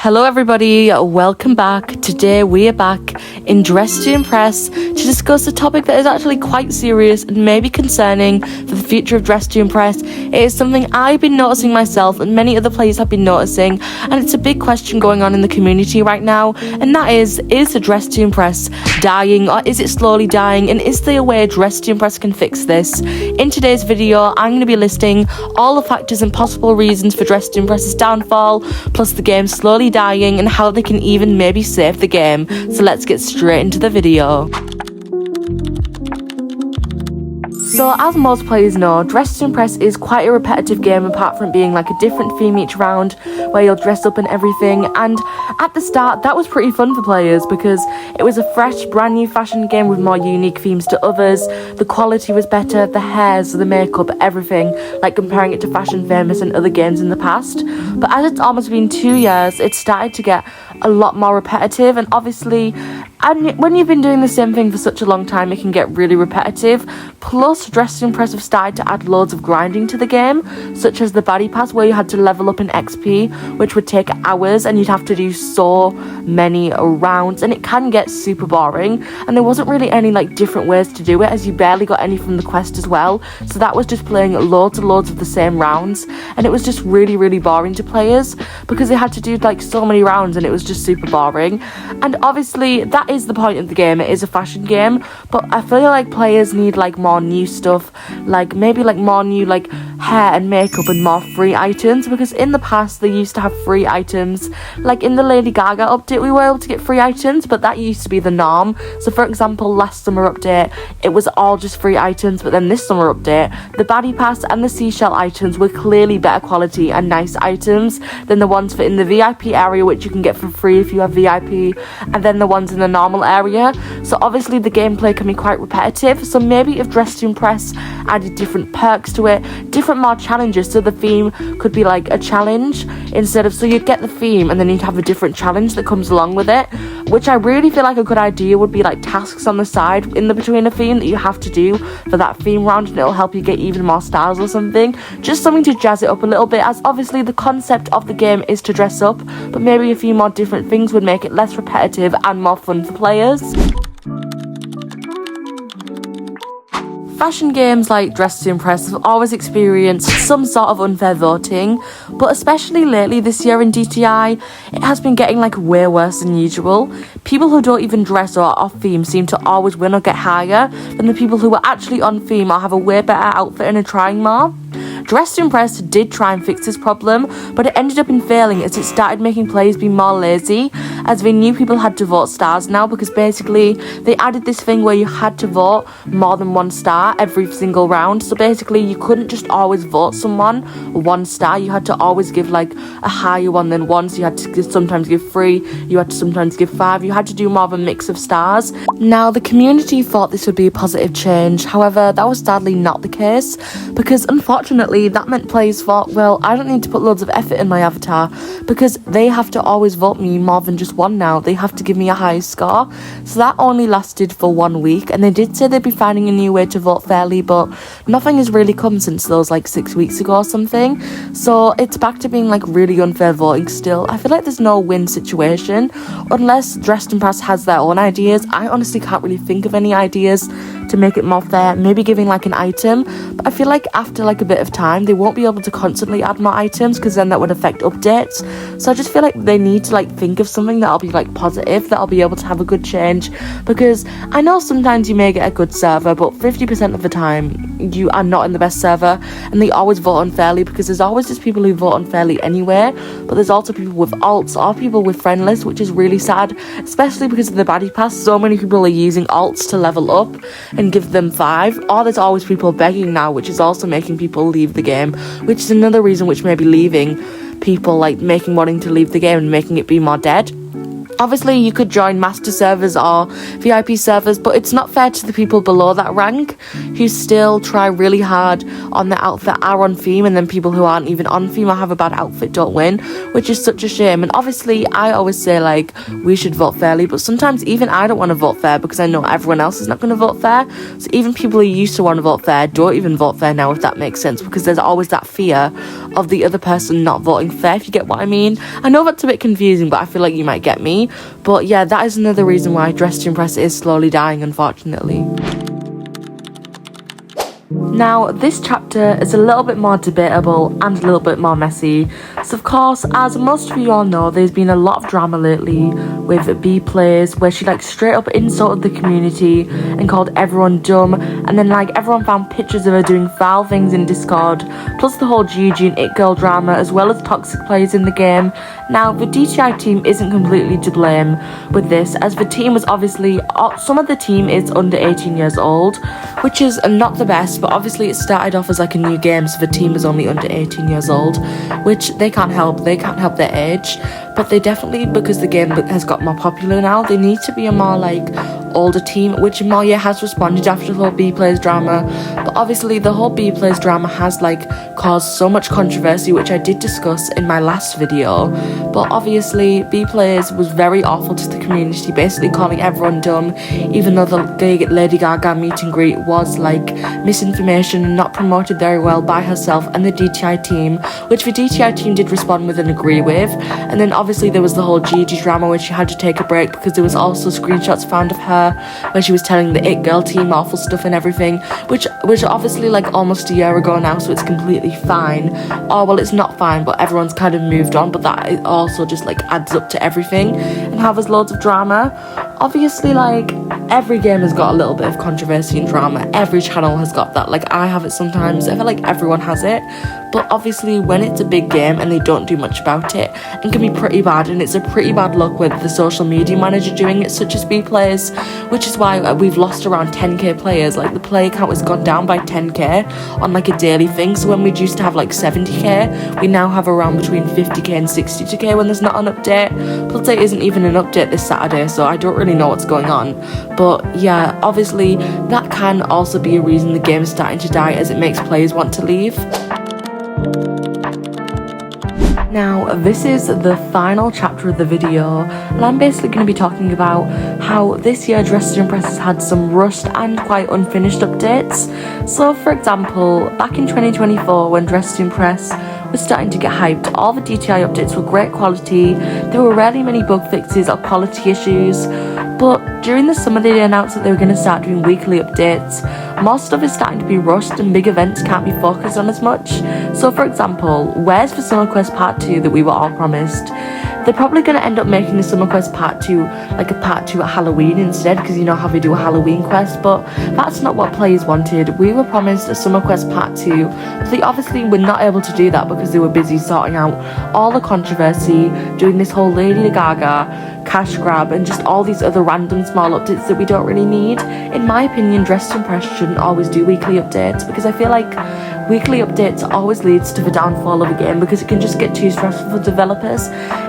Hello everybody, welcome back. Today we are back in Dress to Impress to discuss a topic that is actually quite serious and maybe concerning for the future of Dress to Impress. It is something I've been noticing myself and many other players have been noticing, and it's a big question going on in the community right now, and that is the Dress to Impress dying, or is it slowly dying, and is there a way Dress to Impress can fix this? In today's video, I'm going to be listing all the factors and possible reasons for Dress to Impress's downfall, plus the game slowly dying and how they can even maybe save the game. So let's get straight into the video. So as most players know, Dress to Impress is quite a repetitive game apart from being like a different theme each round where you'll dress up and everything, and at the start that was pretty fun for players because it was a fresh brand new fashion game with more unique themes to others. The quality was better, the hairs, the makeup, everything, like comparing it to Fashion Famous and other games in the past. But as it's almost been 2 years, it started to get a lot more repetitive, and obviously when you've been doing the same thing for such a long time, it can get really repetitive. Plus, Dress to Impress have started to add loads of grinding to the game, such as the Baddie Pass, where you had to level up in XP, which would take hours, and you'd have to do so many rounds, and it can get super boring. And there wasn't really any like different ways to do it, as you barely got any from the quest as well. So that was just playing loads and loads of the same rounds, and it was just really boring to players because they had to do like so many rounds, and it was just super boring. And obviously that is the point of the game. It is a fashion game, but I feel like players need like more new stuff, like maybe like more new like hair and makeup and more free items, because in the past they used to have free items. Like in the Lady Gaga update we were able to get free items, but that used to be the norm. So for example, last summer update it was all just free items, but then this summer update the Baddie Pass and the seashell items were clearly better quality and nice items than the ones for in the VIP area, which you can get for free if you have VIP, and then the ones in the normal area. So obviously the gameplay can be quite repetitive, so maybe if Dress to Impress added different perks to it, different more challenges, so the theme could be like a challenge instead of, so you'd get the theme and then you'd have a different challenge that comes along with it, which I really feel like a good idea would be like tasks on the side in the between a theme that you have to do for that theme round, and it'll help you get even more stars or something, just something to jazz it up a little bit, as obviously the concept of the game is to dress up, but maybe a few more different things would make it less repetitive and more fun for players. Fashion games like Dress to Impress have always experienced some sort of unfair voting, but especially lately this year in DTI, it has been getting like way worse than usual. People who don't even dress or are off theme seem to always win or get higher than the people who are actually on theme or have a way better outfit and are trying more. Dress to Impress did try and fix this problem, but it ended up in failing as it started making players be more lazy, as they knew people had to vote stars now, because basically they added this thing where you had to vote more than one star every single round. So basically you couldn't just always vote someone 1 star, you had to always give like a higher one than 1, so you had to sometimes give 3, you had to sometimes give 5, you had to do more of a mix of stars. Now the community thought this would be a positive change, however that was sadly not the case, because unfortunately that meant players thought, well, I don't need to put loads of effort in my avatar because they have to always vote me more than just 1 now. They have to give me a high score. So that only lasted for 1 week, and they did say they'd be finding a new way to vote fairly, but nothing has really come since those like 6 weeks ago or something. So it's back to being like really unfair voting still. I feel like there's no win situation unless Dress to Impress has their own ideas. I honestly can't really think of any ideas to make it more fair. Maybe giving like an item, but I feel like after like a bit of time they won't be able to constantly add more items, because then that would affect updates. So I just feel like they need to like think of something that'll be like positive, that'll be able to have a good change, because I know sometimes you may get a good server, but 50% of the time you are not in the best server, and they always vote unfairly, because there's always just people who vote unfairly anyway, but there's also people with alts or people with friend lists, which is really sad, especially because of the Baddie Pass. So many people are using alts to level up and give them 5, or there's always people begging now, which is also making people leave the game, which is another reason which may be leaving people, like wanting to leave the game and making it be more dead. Obviously, you could join master servers or VIP servers, but it's not fair to the people below that rank who still try really hard on their outfit, are on theme, and then people who aren't even on theme or have a bad outfit don't win, which is such a shame. And obviously, I always say, like, we should vote fairly, but sometimes even I don't want to vote fair because I know everyone else is not going to vote fair. So even people who used to want to vote fair don't even vote fair now, if that makes sense, because there's always that fear of the other person not voting fair, if you get what I mean. I know that's a bit confusing, but I feel like you might get me. But yeah, that is another reason why Dress to Impress is slowly dying, unfortunately. Now, this chapter is a little bit more debatable and a little bit more messy. So, of course, as most of you all know, there's been a lot of drama lately with B Plays, where she, like, straight up insulted the community and called everyone dumb. And then, like, everyone found pictures of her doing foul things in Discord, plus the whole Gigi and It Girl drama, as well as toxic players in the game. Now, the DTI team isn't completely to blame with this, as the team was obviously, some of the team is under 18 years old, which is not the best, but obviously it started off as like a new game, so the team is only under 18 years old, which they can't help their age, but they definitely, because the game has got more popular now, they need to be a more like older team, which Moya has responded after the whole B Plays drama. But obviously the whole B Plays drama has like caused so much controversy, which I did discuss in my last video. But obviously B Plays was very awful to the community, basically calling everyone dumb, even though the Lady Gaga meet and greet was like misinformation and not promoted very well by herself and the DTI team, which the DTI team did respond with and agree with. And then obviously there was the whole Gigi drama, where she had to take a break because there was also screenshots found of her where she was telling the It Girl team awful stuff and everything, which obviously like almost a year ago now, so it's completely fine. Oh well, it's not fine, but everyone's kind of moved on, but that also just like adds up to everything and how there's loads of drama. Obviously, like, every game has got a little bit of controversy and drama. Every channel has got that. Like, I have it sometimes. I feel like everyone has it. But obviously, when it's a big game and they don't do much about it, it can be pretty bad. And it's a pretty bad look with the social media manager doing it, such as B Players, which is why we've lost around 10k players. Like, the player count has gone down by 10k on, like, a daily thing. So when we used to have, like, 70k, we now have around between 50k and 62k when there's not an update. Plus, there isn't even an update this Saturday, so I don't really know what's going on. But yeah, obviously that can also be a reason the game is starting to die, as it makes players want to leave. Now, this is the final chapter of the video, and I'm basically going to be talking about how this year Dress to Impress has had some rushed and quite unfinished updates. So, for example, back in 2024, when Dress to Impress was starting to get hyped, all the DTI updates were great quality, there were rarely many bug fixes or quality issues, but during the summer they announced that they were going to start doing weekly updates. More stuff is starting to be rushed and big events can't be focused on as much. So for example, where's the Summer Quest Part 2 that we were all promised? They're probably going to end up making the Summer Quest Part 2 like a Part 2 at Halloween instead, because you know how they do a Halloween quest, but that's not what players wanted. We were promised a Summer Quest Part 2, but they obviously were not able to do that because they were busy sorting out all the controversy, doing this whole Lady Gaga cash grab and just all these other random small updates that we don't really need. In my opinion, Dress to Impress shouldn't always do weekly updates, because I feel like weekly updates always leads to the downfall of a game, because it can just get too stressful for developers,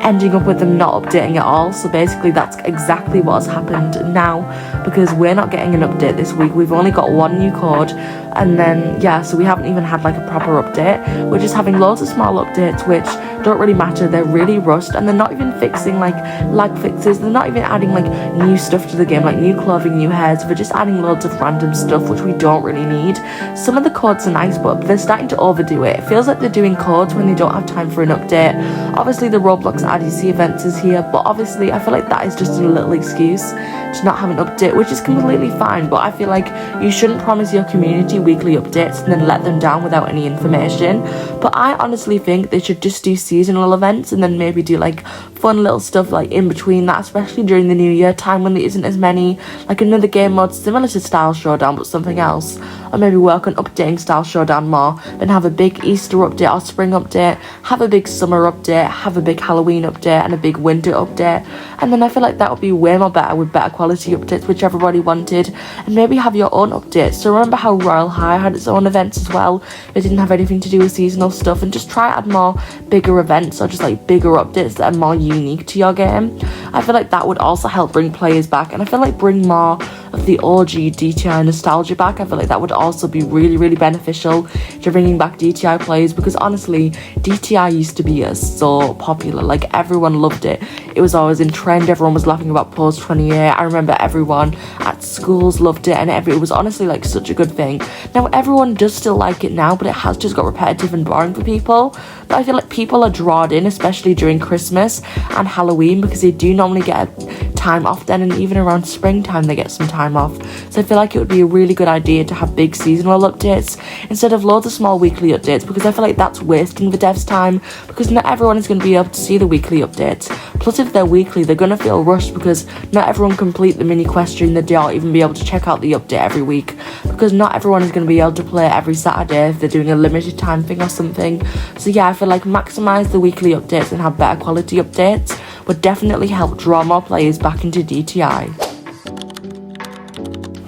ending up with them not updating at all. So basically that's exactly what's happened now, because we're not getting an update this week. We've only got one new code, and then yeah, so we haven't even had like a proper update. We're just having loads of small updates which don't really matter. They're really rushed, and they're not even fixing like lag fixes. They're not even adding like new stuff to the game, like new clothing, new hairs. They're just adding loads of random stuff which we don't really need. Some of the codes are nice, but they're starting to overdo it. It feels like they're doing codes when they don't have time for an update. Obviously the Roblox RDC events is here, but obviously I feel like that is just a little excuse to not have an update, which is completely fine. But I feel like you shouldn't promise your community weekly updates and then let them down without any information. But I honestly think they should just do seasonal events and then maybe do like fun little stuff like in between that, especially during the new year time when there isn't as many, like another game mode similar to Style Showdown but something else, or maybe work on updating Style Showdown more, then have a big Easter update or spring update, have a big summer update, have a big Halloween update and a big winter update, and then I feel like that would be way more better with better quality updates which everybody wanted. And maybe have your own updates. So remember how Royal High had its own events as well. It didn't have anything to do with seasonal stuff, and just try add more bigger events or just like bigger updates that are more unique to your game. I feel like that would also help bring players back, and I feel like bring more of the OG DTI nostalgia back. I feel like that would also be really beneficial to bringing back DTI players, because honestly DTI used to be so popular. Like everyone loved it. It was always in trend. Everyone was laughing about Post 28. I remember everyone at schools loved it, and it was honestly like such a good thing. Now everyone does still like it now, but it has just got repetitive and boring for people. But I feel like people are drawn in, especially during Christmas and Halloween, because they do normally get time off then, and even around springtime they get some time off. So I feel like it would be a really good idea to have big seasonal updates instead of loads of small weekly updates, because I feel like that's wasting the devs' time, because not everyone is going to be able to see the weekly updates. Plus if they're weekly, they're going to feel rushed, because not everyone complete the mini quest during the day or even be able to check out the update every week, because not everyone is going to be able to play every Saturday if they're doing a limited time thing or something. So yeah, I feel like maximize the weekly updates and have better quality updates would definitely help draw more players back into DTI.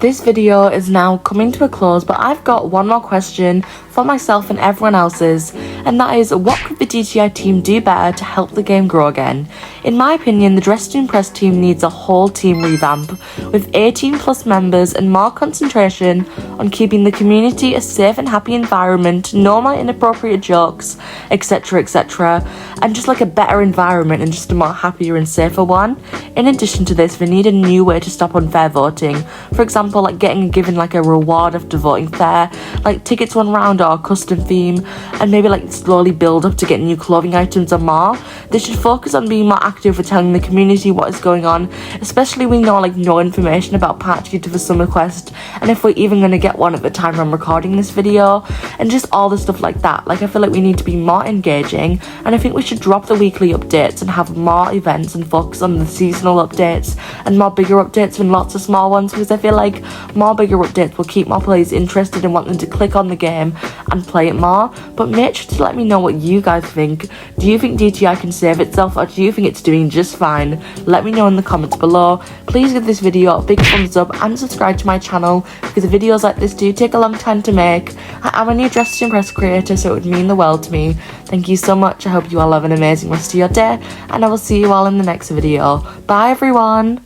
This video is now coming to a close, but I've got one more question for myself and everyone else's, and that is, what could the DTI team do better to help the game grow again? In my opinion, the Dress to Impress team needs a whole team revamp, with 18 plus members and more concentration on keeping the community a safe and happy environment, no more inappropriate jokes, etc, and just like a better environment and just a more happier and safer one. In addition to this, they need a new way to stop unfair voting. For example, like given like a reward after voting fair, like tickets one round or a custom theme, and maybe like slowly build up to get new clothing items or more. They should focus on being more active with telling the community what is going on, especially we know like no information about patch due to the summer quest, and if we're even going to get one at the time I'm recording this video, and just all the stuff like that. Like I feel like we need to be more engaging, and I think we should drop the weekly updates and have more events and focus on the seasonal updates and more bigger updates than lots of small ones, because I feel like more bigger updates will keep more players interested and want them to click on the game and play it more. But make sure to let me know what you guys think. Do you think DTI can save itself, or do you think it's doing just fine? Let me know in the comments below. Please give this video a big thumbs up and subscribe to my channel, because videos like this do take a long time to make. I am a new Dress to Impress creator, so it would mean the world to me. Thank you so much. I hope you all have an amazing rest of your day, and I will see you all in the next video. Bye everyone.